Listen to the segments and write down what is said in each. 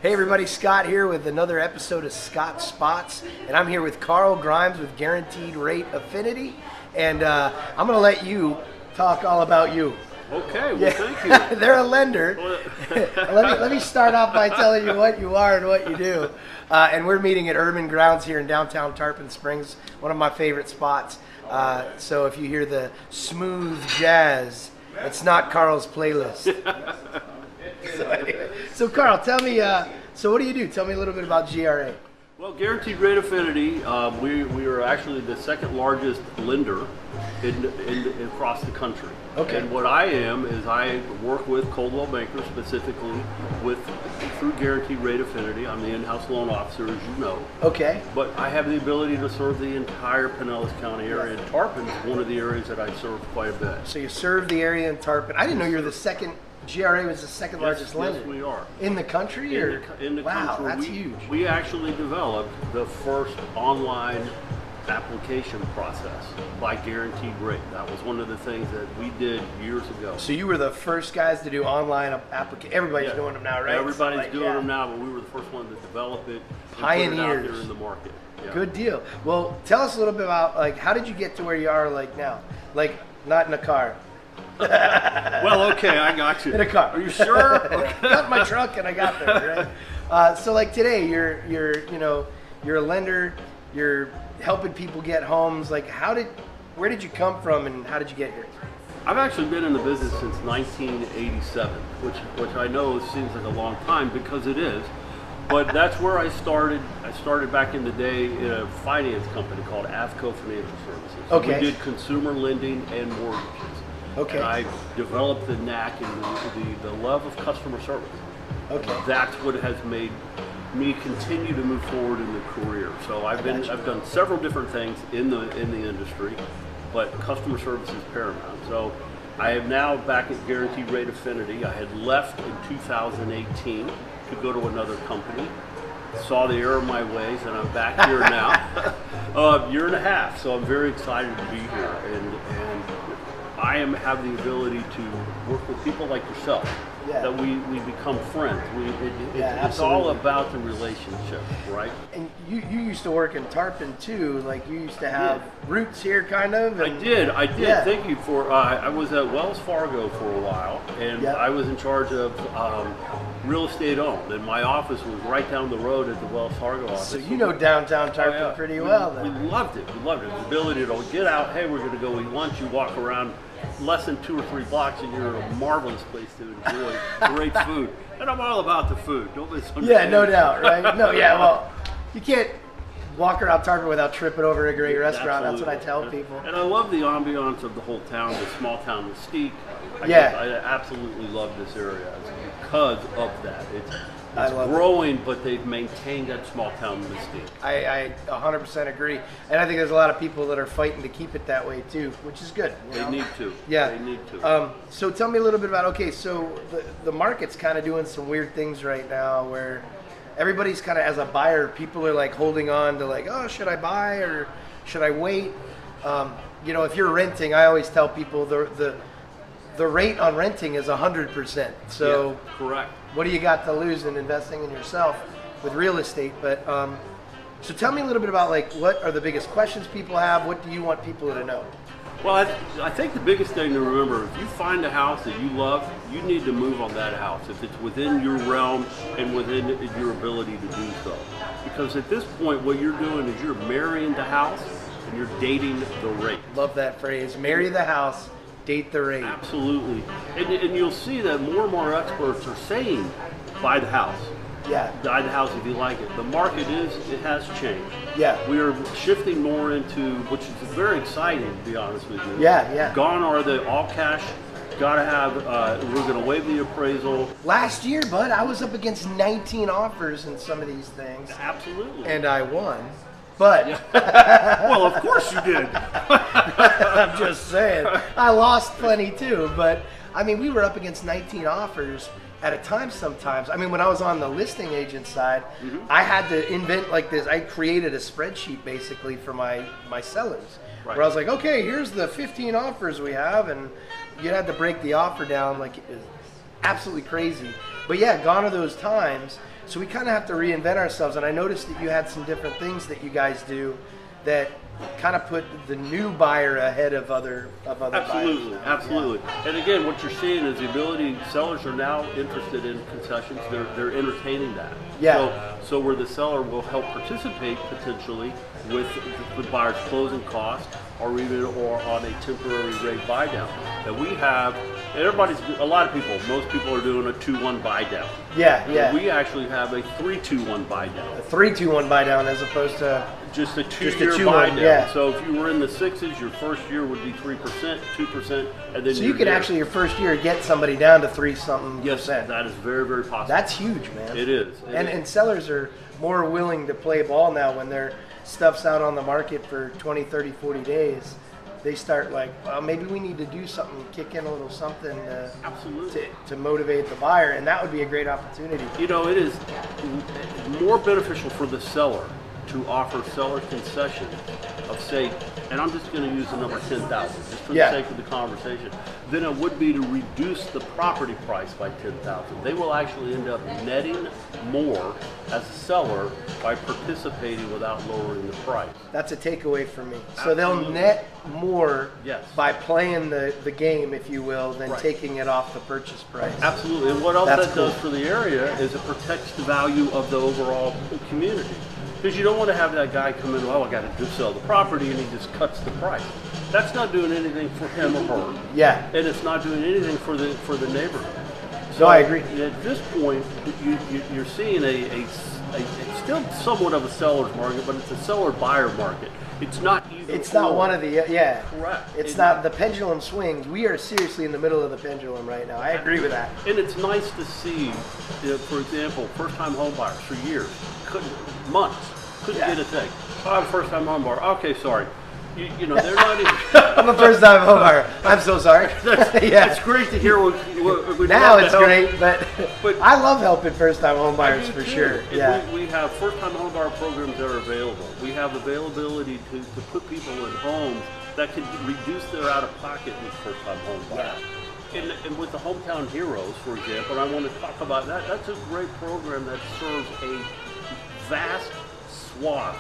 Hey everybody, Scott here with another episode of Scott Spots, and I'm here with Carl Grimes with Guaranteed Rate Affinity, and I'm going to let you talk all about you. Okay, well, thank you. They're a lender. let me start off by telling you what you are and what you do. And we're meeting at Urban Grounds here in downtown Tarpon Springs, one of my favorite spots. So if you hear the smooth jazz, it's not Carl's playlist. So Carl, tell me, so what do you do? Tell me a little bit about GRA. Well, Guaranteed Rate Affinity, we are actually the second largest lender across the country. Okay. And what I am is I work with Coldwell Banker specifically through Guaranteed Rate Affinity. I'm the in-house loan officer, as you know. Okay. But I have the ability to serve the entire Pinellas County area, and Tarpon is one of the areas that I serve quite a bit. So you serve the area in Tarpon. I didn't know you were the second. GRA was the second largest lender. Yes, we are. In the country? In the wow, country. That's huge. We actually developed the first online application process by Guaranteed Rate. That was one of the things that we did years ago. So you were the first guys to do online application. Everybody's doing them now, right? Everybody's doing them now, but we were the first one to develop it. Pioneers. And put it out there in the market. Yeah. Good deal. Well, tell us a little bit about how did you get to where you are now? Not in a car. Well, okay, I got you. In a car. Are you sure? Okay. Got in my truck and I got there, right? So today, you're a lender. You're helping people get homes. Where did you come from and how did you get here? I've actually been in the business since 1987, which I know seems like a long time because it is. But that's where I started. I started back in the day in a finance company called Avco Financial Services. Okay. We did consumer lending and mortgages. Okay. And I developed the knack and the love of customer service. Okay. That's what has made me continue to move forward in the career. So I've done several different things in the industry, but customer service is paramount. So I am now back at Guaranteed Rate Affinity. I had left in 2018 to go to another company. Saw the error of my ways, and I'm back here now. A year and a half. So I'm very excited to be here, and I have the ability to work with people like yourself. Yeah. That we become friends. It's absolutely. all about the relationship, right? And you used to work in Tarpon too. You used to have roots here, kind of. I did. Yeah. Thank you for. I was at Wells Fargo for a while, and I was in charge of real estate owned, and my office was right down the road at the Wells Fargo office. So you know downtown Tarpon pretty well, then. We loved it. We loved it. The ability to get out. Hey, we're going to go eat lunch. You walk around less than 2 or 3 blocks, and you're in a marvelous place to enjoy great food. And I'm all about the food. Don't misunderstand. Yeah, no doubt, right? No, yeah. Well, you can't walk around Tarpon without tripping over a great restaurant. Absolutely. That's what I tell people. And I love the ambiance of the whole town, the small town mystique. I absolutely love this area because of that. It's growing, but they've maintained that small town mystique. I 100% agree. And I think there's a lot of people that are fighting to keep it that way too, which is good. They need to. Yeah. They need to. So tell me a little bit about, so the market's kind of doing some weird things right now where everybody's kind of, as a buyer, people are holding on to should I buy or should I wait? If you're renting, I always tell people the rate on renting is 100%. So correct. What do you got to lose in investing in yourself with real estate? But so tell me a little bit about what are the biggest questions people have? What do you want people to know? Well, I think the biggest thing to remember, if you find a house that you love, you need to move on that house if it's within your realm and within your ability to do so. Because at this point, what you're doing is you're marrying the house and you're dating the rate. Love that phrase. Marry the house, date the rate. Absolutely. And you'll see that more and more experts are saying buy the house. Yeah. Buy the house if you like it. The market has changed. Yeah. We are shifting more into, which is very exciting to be honest with you. Yeah. Gone are the all cash, gotta have, we're gonna waive the appraisal. Last year, bud, I was up against 19 offers in some of these things. Absolutely. And I won. But well, of course you did. I'm just saying. I lost plenty too, but we were up against 19 offers at a time sometimes. When I was on the listing agent side, I had to invent this. I created a spreadsheet basically for my sellers. Right. Where I was like, okay, here's the 15 offers we have, and you had to break the offer down it was absolutely crazy. But yeah, gone are those times. So we kind of have to reinvent ourselves. And I noticed that you had some different things that you guys do that kind of put the new buyer ahead of other Absolutely, buyers. absolutely. Yeah. And again, what you're seeing is the ability. Sellers are now interested in concessions. They're entertaining that. Yeah. So where the seller will help participate potentially with the buyer's closing cost, or on a temporary rate buy down. That we have. And a lot of people, most people are doing a 2-1 buy down. Yeah, yeah. But we actually have a 3-2-1 buy down. A 3-2-1 buy down as opposed to just a 2-year buy down. Yeah. So if you were in the 6s, your first year would be 3%, 2%, and then so you could actually your first year get somebody down to 3-something%. Yes, that is very, very possible. That's huge, man. It is. And sellers are more willing to play ball now when their stuff's out on the market for 20, 30, 40 days. They start like, well, maybe we need to do something, kick in a little something Absolutely. to motivate the buyer, and that would be a great opportunity. You know, it is more beneficial for the seller to offer seller concessions of, say, and I'm just going to use the number 10,000 just for the sake of the conversation, than it would be to reduce the property price by 10,000. They will actually end up netting more as a seller by participating without lowering the price. That's a takeaway for me. So they'll net more by playing the game, if you will, than taking it off the purchase price. Absolutely. And what else that does for the area is it protects the value of the overall community. Because you don't want to have that guy come in, well, I got to sell the property, and he just cuts the price. That's not doing anything for him or her. Yeah. And it's not doing anything for the neighborhood. So I agree. At this point, you're seeing a still somewhat of a seller's market, but it's a seller-buyer market. It's not either. It's not one of the Correct. It's not the pendulum swings. We are seriously in the middle of the pendulum right now. I agree with that. And it's nice to see, for example, first-time home buyers for years couldn't get a thing. Oh, I'm a first-time home buyer. Okay, sorry. You know, they're not even. I'm a first-time home buyer. I'm so sorry. It's great to hear what now it's great, but I love helping first-time home buyers for sure. We have first-time home buyer programs that are available. We have availability to put people in homes that could reduce their out-of-pocket with first-time home buyers. And with the Hometown Heroes, for example, and I want to talk about that. That's a great program that serves a vast swath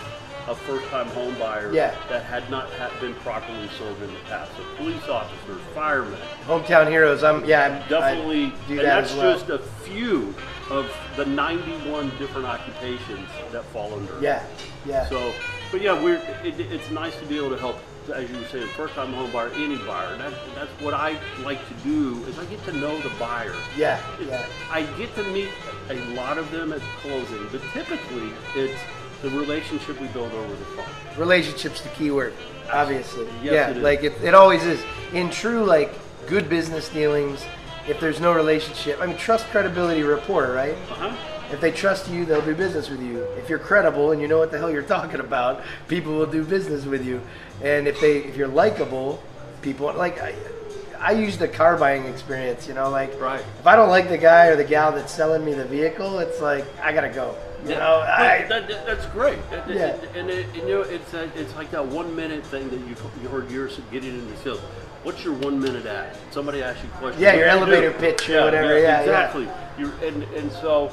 of first-time home buyers that had not been properly served in the past. So police officers, firemen. Hometown Heroes, definitely I do and that that's as well. just a few of the 91 different occupations that fall under it. Yeah. So, but it's nice to be able to help, as you were saying, first-time home buyer, any buyer. That's what I like to do, is I get to know the buyer. Yeah. I get to meet a lot of them at closing, but typically it's the relationship we build over the phone. Relationship's the key word, obviously. Yes, it is. Like it always is. In true, like, good business dealings, if there's no relationship, I mean, trust, credibility, rapport, right? If they trust you, they'll do business with you. If you're credible and you know what the hell you're talking about, people will do business with you. And if you're likable, people, like, I use the car buying experience, you know, like, if I don't like the guy or the gal that's selling me the vehicle, it's like, I gotta go. You know, that's great. And you know, it's like that 1 minute thing that you heard years of getting into sales. What's your 1 minute ad? Somebody asks you a question. Yeah, your elevator pitch or whatever. Yeah, exactly. And so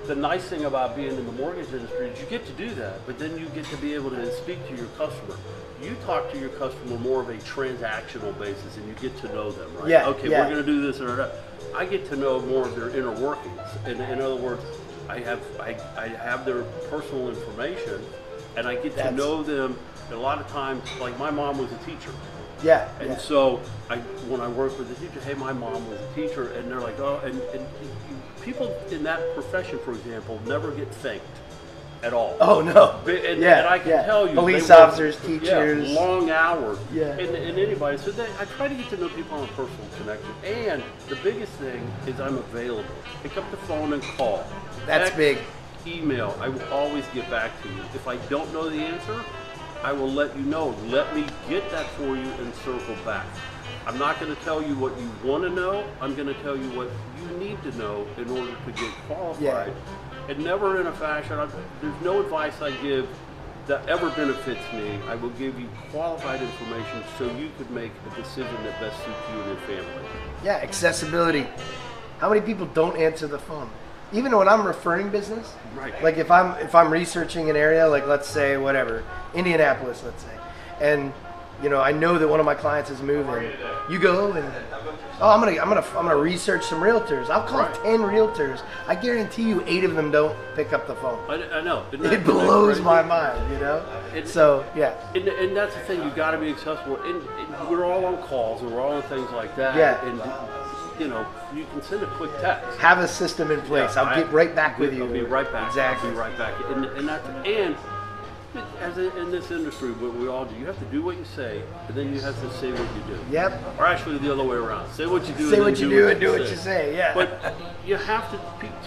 the nice thing about being in the mortgage industry is you get to do that, but then you get to be able to speak to your customer. You talk to your customer more of a transactional basis, and you get to know them, right? Yeah. Okay, we're going to do this or that. I get to know more of their inner workings. In other words, I have their personal information, and I get to know them. And a lot of times, like my mom was a teacher. And so when I work with a teacher, hey, my mom was a teacher, and they're like, oh, and people in that profession, for example, never get thanked at all. Oh no. And I can tell you, police officers, teachers, long hours, and anybody. So I try to get to know people on a personal connection. And the biggest thing is I'm available. Pick up the phone and call. That's big. Email. I will always get back to you. If I don't know the answer, I will let you know. Let me get that for you and circle back. I'm not going to tell you what you want to know. I'm going to tell you what you need to know in order to get qualified. And never in a fashion, there's no advice I give that ever benefits me. I will give you qualified information so you could make a decision that best suits you and your family. Yeah, accessibility. How many people don't answer the phone? even when I'm referring business, Right. like if I'm researching an area, like let's say whatever, Indianapolis, let's say, and I know that one of my clients is moving. You go and I'm gonna research some realtors. I'll call 10 realtors. I guarantee you 8 of them don't pick up the phone. I know. It blows my mind, So yeah. And that's the thing. You got to be accessible. And we're all on calls and we're all on things like that. Yeah. And you can send a quick text. Have a system in place. Yeah, I'll get right back with you. I'll be right back. Exactly. I'll be right back. And in this industry, what we all do, you have to do what you say, and then you have to say what you do. Yep. Or actually the other way around. Say what you do. Say and what then you do and do what you say. Yeah. But you have to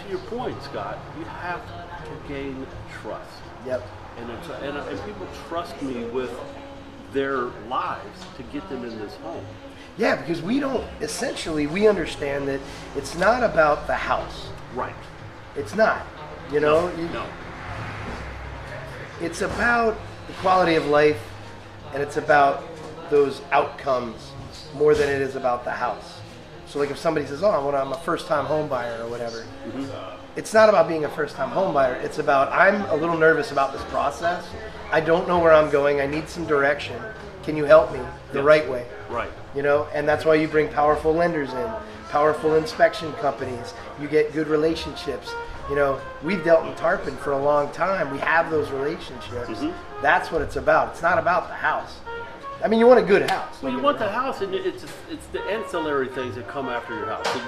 your point, Scott. You have to gain trust. Yep. And people trust me with their lives to get them in this home. Yeah, because we understand that it's not about the house. Right. It's not. No. It's about the quality of life, and it's about those outcomes more than it is about the house. So like if somebody says, I'm a first-time home buyer or whatever, it's not about being a first-time home buyer. It's about, I'm a little nervous about this process. I don't know where I'm going. I need some direction. Can you help me the right way? Right. And that's why you bring powerful lenders in, powerful inspection companies. You get good relationships. We've dealt in tarpon for a long time. We have those relationships. That's what it's about. It's not about the house. I mean, you want a good house. Well, you want the house, and it's the ancillary things that come after your house. So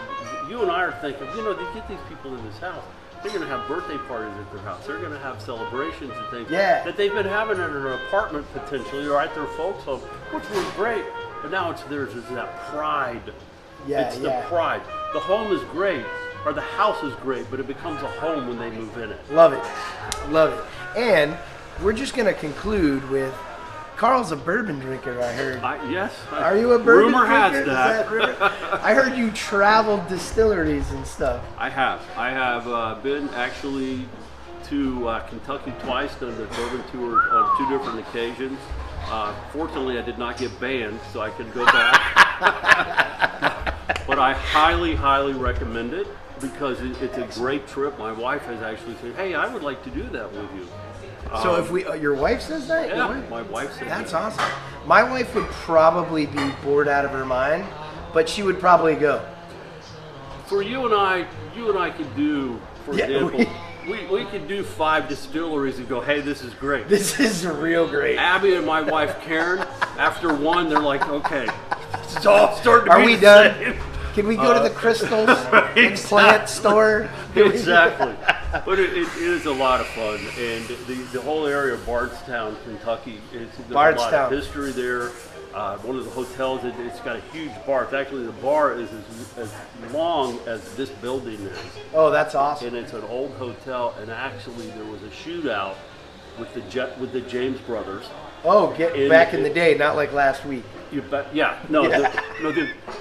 you and I are thinking, they get these people in this house. They're going to have birthday parties at their house. They're going to have celebrations and things that they've been having in an apartment potentially or at their folks' home, which was great. But now it's that pride. Yeah, it's the pride. The home is great, or the house is great, but it becomes a home when they move in it. Love it. And we're just going to conclude with Carl's a bourbon drinker, I heard. Yes. Are you a bourbon rumor drinker? has that. I heard you traveled distilleries and stuff. I have been actually to Kentucky twice, done the bourbon tour on 2 different occasions. Fortunately, I did not get banned, so I could go back. But I highly, highly recommend it because it's a great trip. My wife has actually said, "Hey, I would like to do that with you." So if your wife says that? Yeah, my wife said that's that. awesome. My wife would probably be bored out of her mind, but she would probably go. For you and I could do, for example, we could do 5 distilleries and go, hey, this is great. This is real great. Abby and my wife Karen, after one, they're like, okay, it's all starting to Are be we the done? same. Can we go to the Crystals and plant store? Exactly. But it is a lot of fun, and the whole area of Bardstown, Kentucky, there's a lot of history there. One of the hotels, it's got a huge bar. It's actually, the bar is as long as this building is. Oh, that's awesome. And it's an old hotel, and actually there was a shootout with the James brothers. Oh, back in the day, not like last week. You bet. Yeah. No,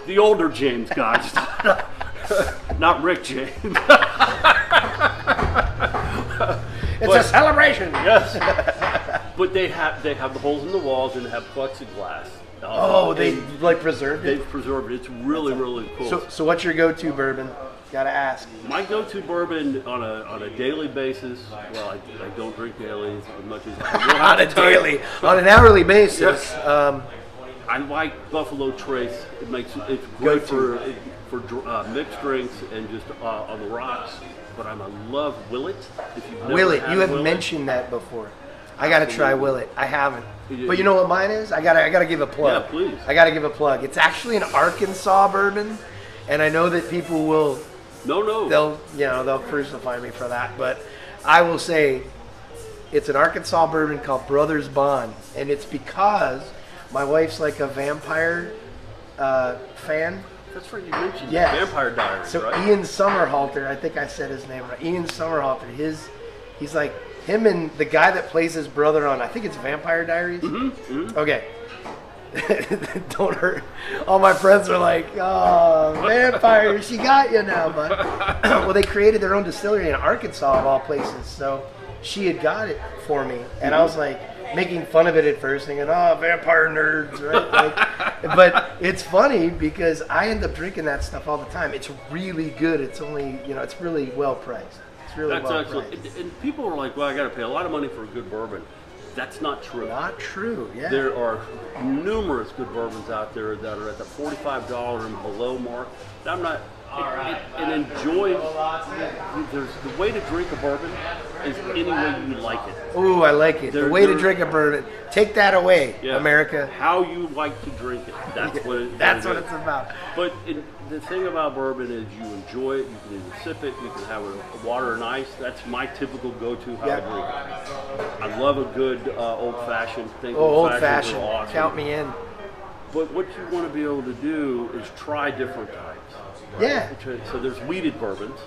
the older James guys, not Rick James. It's a celebration. Yes. But they have the holes in the walls and have plexiglass. They preserved it? They've preserved it. It's really, really cool. So what's your go-to bourbon? Gotta ask. My go-to bourbon on a daily basis, well, I don't drink daily as much as I will. On an hourly basis. Yes. I like Buffalo Trace. It's great for mixed drinks and just on the rocks. But I love Willet. Willet, you have mentioned that before. I got to try Willet. I haven't. But you know what mine is? I gotta give a plug. Yeah, please. I gotta give a plug. It's actually an Arkansas bourbon, and I know that people will. No. They'll crucify me for that, but I will say, it's an Arkansas bourbon called Brothers Bond, and it's because my wife's like a vampire fan. That's right, you mentioned Vampire Diaries, so right? Ian Somerhalder, I think I said his name right. Ian Somerhalder, he's like him and the guy that plays his brother on, I think it's Vampire Diaries. Mm-hmm. Okay. Don't hurt. All my friends are like, oh, vampire, she got you now, bud. Well, they created their own distillery in Arkansas, of all places. So she had got it for me, and I was like making fun of it at first, thinking, oh, vampire nerds, right? But it's funny because I end up drinking that stuff all the time. It's really good. It's only, it's really well priced. It's really That's well excellent. priced. And people are like, well, I got to pay a lot of money for a good bourbon. That's not true. Not true, yeah. There are numerous good bourbons out there that are at the $45 and below mark. I'm not, and enjoy. There's the way to drink a bourbon is any way you like it. Ooh, I like it. The way to drink a bourbon. Take that away, America. How you like to drink it. That's what it. That's what it's about. But the thing about bourbon is you enjoy it. You can either sip it. You can have it water and ice. That's my typical go-to how I drink it. I love a good old-fashioned thing. Old-fashioned. Awesome. Count me in. But what you want to be able to do is try different types. Right? Yeah. So there's wheated bourbons.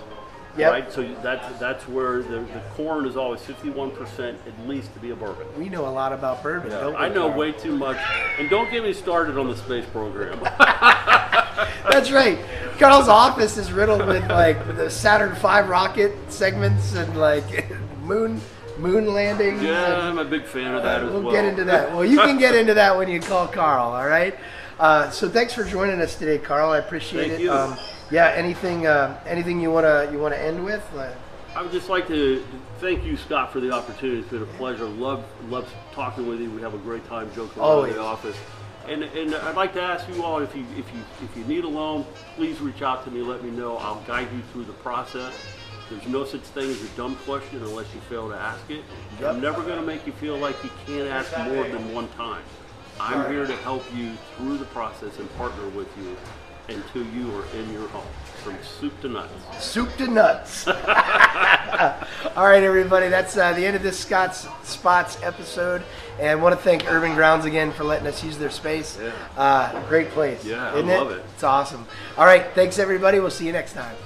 Yep. Right, so that's where the corn is always 51% at least to be a bourbon. We know a lot about bourbon, don't we? I know way too much, and don't get me started on the space program. That's right. Carl's office is riddled with like the Saturn V rocket segments and like moon landings. Yeah, I'm a big fan of that as well. We'll get into that. Well, you can get into that when you call Carl. All right. So thanks for joining us today, Carl. I appreciate it. Thank you. Anything you wanna end with? I would just like to thank you, Scott, for the opportunity. It's been a pleasure. Love talking with you. We have a great time joking around in the office. And I'd like to ask you all, if you need a loan, please reach out to me. Let me know. I'll guide you through the process. There's no such thing as a dumb question unless you fail to ask it. Yep. I'm never going to make you feel like you can't ask more than one time. I'm here to help you through the process and partner with you until you are in your home, from soup to nuts. Soup to nuts. All right, everybody. That's the end of this Scott's Spots episode. And I want to thank Urban Grounds again for letting us use their space. Yeah. Great place. Yeah, isn't I love it. It's awesome. All right. Thanks, everybody. We'll see you next time.